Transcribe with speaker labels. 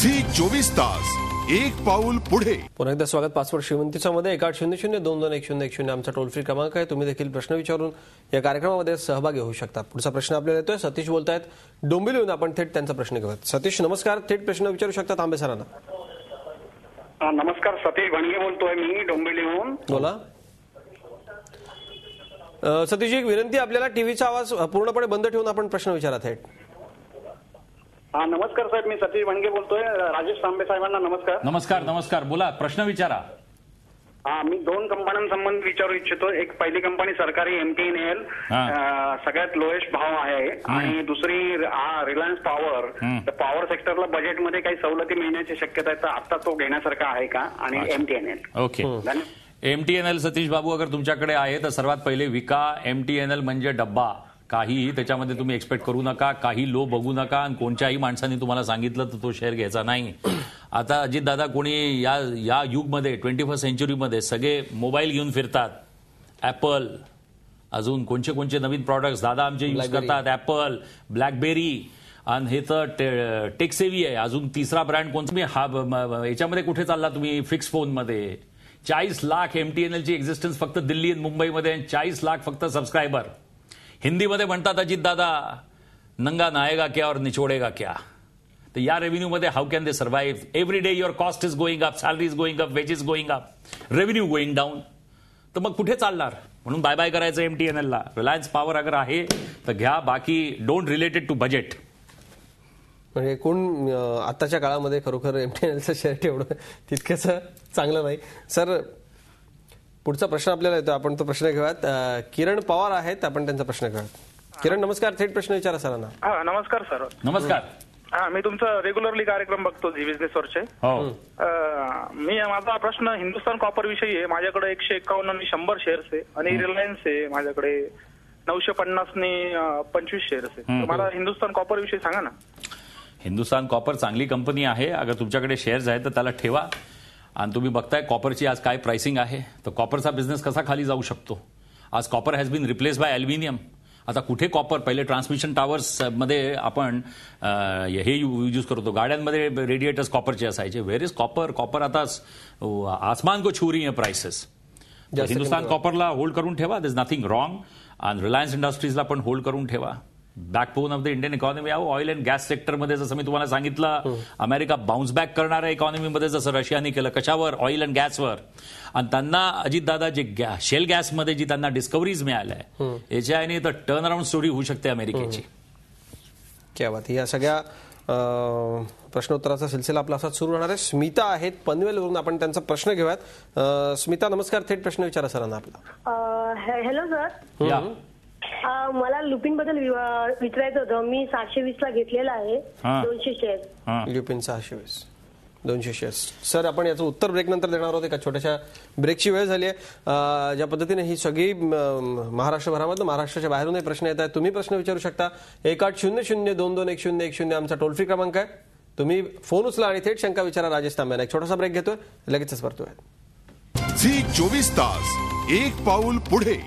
Speaker 1: Zee 24 तास एक पाऊल पुढे.
Speaker 2: पुन्हा एकदा स्वागत. पासवर्ड श्रीमंतीचा मध्ये 1800-22-101 आमचा टोल फ्री क्रमांक आहे. तुम्ही देखील प्रश्न विचारून या कार्यक्रमामध्ये सहभागी होऊ शकता. पुढचा प्रश्न आपल्याला येतोय. सतीश बोलतायत डोंबिवलीहून. आपण थेट त्यांचा प्रश्न घेऊयात. सतीश नमस्कार. थेट प्रश्न विचारू शकता तांबे सरांना.
Speaker 3: नमस्कार, सतीश भाणगे बोलतोय मी डोंबिवलीहून.
Speaker 2: बोला. सतीश, एक विनंती, आपल्याला टीव्हीचा आवाज पूर्णपणे बंद ठेवून आपण प्रश्न विचारा थेट.
Speaker 3: नमस्कार साहेब, मी सतीश भाणगे बोलतोय. राजेश तांबे साहेबांना नमस्कार.
Speaker 4: नमस्कार. नमस्कार, बोला, प्रश्न विचारा.
Speaker 3: मी दोन कंपन्यांसंबंधी विचारू इच्छितो. एक पहिली कंपनी सरकारी MTNL, सगळ्यात लोएस्ट भाव आहे, आणि दुसरी रिलायन्स पॉवर. तर पॉवर सेक्टरला बजेटमध्ये काही सवलती मिळण्याची शक्यता आहे, तर आता तो घेण्यासारखा आहे का? आणि MTNL.
Speaker 4: ओके. MTNL सतीश बाबू अगर तुमच्याकडे आहे तर सर्वात पहिले विका. MTNL म्हणजे डब्बा. काही त्याच्यामध्ये तुम्ही एक्सपेक्ट करू नका, काही लो बघू नका, आणि कोणत्याही माणसाने तुम्हाला सांगितलं तर तो शेअर घ्यायचा नाही. आता अजित दादा, कोणी या युगमध्ये 21st सेंचुरीमध्ये सगळे मोबाईल घेऊन फिरतात. ऍपल, अजून कोणते नवीन प्रॉडक्ट्स दादा आमचे यूज करतात. ऍपल, ब्लॅकबेरी, आणि हे तर टेक्सेवी आहे. अजून तिसरा ब्रँड कोणता? याच्यामध्ये कुठे चालला तुम्ही? फिक्स फोनमध्ये 40 लाख MTNL ची एक्झिस्टन्स फक्त दिल्ली आणि मुंबईमध्ये, 40 लाख फक्त सबस्क्रायबर. हिंदीमध्ये म्हणतात अजित दादा, नंगा नाएगा क्या और निचोडेगा क्या. तर या रेव्हेन्यू मध्ये how can they survive? Every day your cost is going up, salary is going up, wedges going up, revenue going down. तर मग कुठे चालणार? म्हणून बाय बाय करायचं MTNL ला. रिलायन्स पॉवर अगर आहे तर घ्या, बाकी डोंट रिलेटेड टू बजेट.
Speaker 2: म्हणजे कोण आताच्या काळामध्ये खरोखर MTNLचं शेअर ठेवणं तितकंच चांगलं नाही. सर, पुढचा प्रश्न आपल्याला येतो, आपण तो प्रश्न घेऊयात. किरण पवार आहेत, आपण त्यांचा प्रश्न घेऊयात. किरण नमस्कार. थेट प्रश्न विचारा सरांना.
Speaker 5: नमस्कार सर.
Speaker 4: नमस्कार.
Speaker 5: मी तुमचा रेग्युलरली कार्यक्रम बघतो झी बिझनेस वरचे. माझा प्रश्न हिंदुस्थान कॉपर विषयी आहे. माझ्याकडे 151 आणि 100 शेअर्स आहे, आणि रिलायन्स आहे माझ्याकडे 950 आणि 25 शेअर्स आहे. मला हिंदुस्थान कॉपर विषयी सांगा ना.
Speaker 4: हिंदुस्थान कॉपर चांगली कंपनी आहे. अगर तुमच्याकडे शेअर्स आहेत तर त्याला ठेवा. आणि तुम्ही बघताय कॉपरची आज काय प्राइसिंग आहे, तर कॉपरचा बिझनेस कसा खाली जाऊ शकतो. आज copper has been replace by aluminium. आता कुठे कॉपर? पहिले ट्रान्समिशन टावर्स मध्ये आपण हे यूज करतो. गाड्यांमध्ये रेडिएटर्स कॉपरचे असायचे. Where is copper? कॉपर आता आसमान को छू रही है प्राइसेस. हिंदुस्थान कॉपरला होल्ड करून ठेवा. There is nothing wrong. आणि रिलायन्स इंडस्ट्रीजला पण होल्ड करून ठेवा. Backbone of the Indian economy. Oil and gas सेक्टरमध्ये जसं मी तुम्हाला सांगितलं, अमेरिका बाउन्स बॅक करणाऱ्या इकॉनॉमीमध्ये जसं रशियाने केलं. कशावर? ऑइल अँड गॅसवर. आणि त्यांना अजितदादा जे शेल गॅसमध्ये जी त्यांना डिस्कव्हरीज मिळाल्या आहे, याच्याने तर टर्न अराउंड स्टोरी होऊ शकते अमेरिकेची.
Speaker 2: क्या बात. या सगळ्या प्रश्नोत्तराचा सिलसिला आपला असाच सुरू राहणार आहे. स्मिता आहेत पनवेलवरून, आपण त्यांचा प्रश्न घेऊयात. स्मिता नमस्कार. थेट प्रश्न विचारा सरांना आपला.
Speaker 6: Hello sir. मला लुपिन बद्दल विचारायचं होतं. मी 720 ला घेतलेला आहे 200 शेअर.
Speaker 2: लुपिन 620, 200 शेअर्स. सर, आपण याचं उत्तर ब्रेक नंतर देणार आहोत. एका छोट्याशा ब्रेकची वेळ झाली आहे. ज्या पद्धतीने ही सगळी महाराष्ट्रभरामधून, महाराष्ट्राच्या बाहेरूनही प्रश्न येत आहेत. तुम्ही प्रश्न विचारू शकता. 1800-22-101 आमचा टोल फ्री क्रमांक आहे. तुम्ही फोन उचला आणि थेट शंका विचारा राजेश तांब्यांना. एक छोटासा ब्रेक घेतोय, लगेचच परतूया.
Speaker 1: झी 24 तास एक पाऊल पुढे.